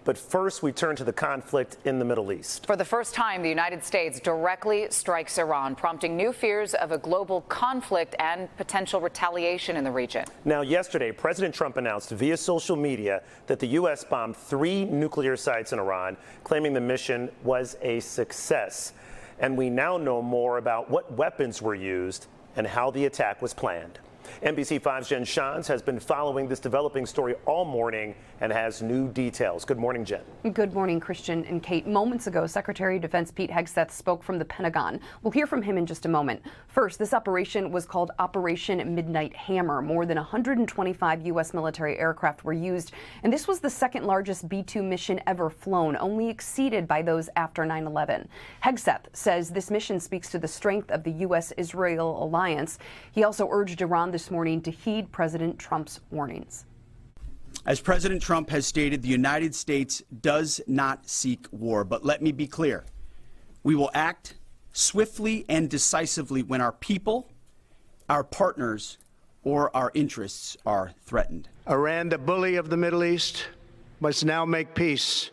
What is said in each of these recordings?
But first, we turn to the conflict in the Middle East. For the first time, the United States directly strikes Iran, prompting new fears of a global conflict and potential retaliation in the region. Now, yesterday, President Trump announced via social media that the U.S. bombed 3 nuclear sites in Iran, claiming the mission was a success. And we now know more about what weapons were used and how the attack was planned. NBC 5's Jenn Schanz has been following this developing story all morning and has new details. Good morning, Jen. Good morning, Christian and Kate. Moments ago, Secretary of Defense Pete Hegseth spoke from the Pentagon. We'll hear from him in just a moment. First, this operation was called Operation Midnight Hammer. More than 125 U.S. military aircraft were used, and this was the second largest B-2 mission ever flown, only exceeded by those after 9/11. Hegseth says this mission speaks to the strength of the U.S.-Israel alliance. He also urged Iran this morning to heed President Trump's warnings. As President Trump has stated, the United States does not seek war. But let me be clear. We will act swiftly and decisively when our people, our partners, or our interests are threatened. Iran, the bully of the Middle East, must now make peace.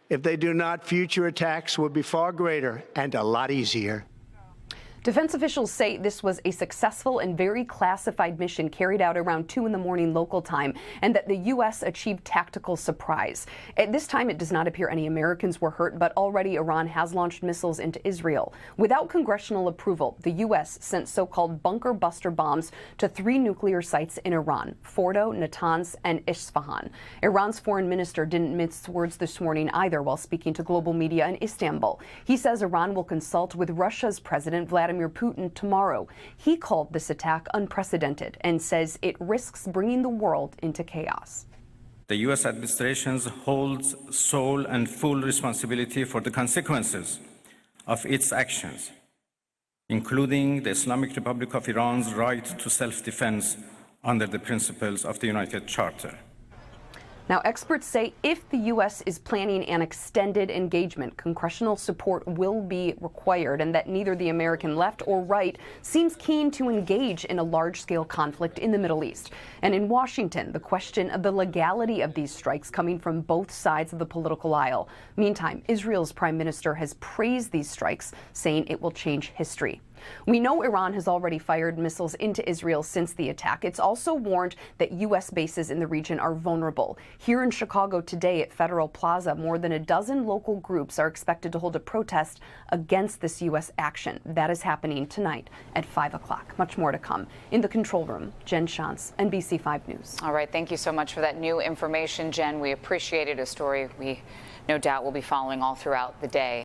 If they do not, future attacks will be far greater and a lot easier. Defense officials say this was a successful and very classified mission carried out around 2 in the morning local time, and that the U.S. achieved tactical surprise. At this time, it does not appear any Americans were hurt, but already Iran has launched missiles into Israel. Without congressional approval, the U.S. sent so-called bunker buster bombs to 3 nuclear sites in Iran, Fordo, Natanz, and Isfahan. Iran's foreign minister didn't mince words this morning either while speaking to global media in Istanbul. He says Iran will consult with Russia's President Vladimir Putin tomorrow. He called this attack unprecedented and says it risks bringing the world into chaos. The U.S. administration holds sole and full responsibility for the consequences of its actions, including the Islamic Republic of Iran's right to self-defense under the principles of the United Charter. Now, experts say if the U.S. is planning an extended engagement, congressional support will be required, and that neither the American left or right seems keen to engage in a large-scale conflict in the Middle East. And in Washington, the question of the legality of these strikes coming from both sides of the political aisle. Meantime, Israel's prime minister has praised these strikes, saying it will change history. We know Iran has already fired missiles into Israel since the attack. It's also warned that U.S. bases in the region are vulnerable. Here in Chicago today at Federal Plaza, more than a dozen local groups are expected to hold a protest against this U.S. action. That is happening tonight at 5 o'clock. Much more to come. In the control room, Jenn Schanz, NBC 5 News. All right. Thank you so much for that new information, Jen. We appreciate it. A story we no doubt will be following all throughout the day.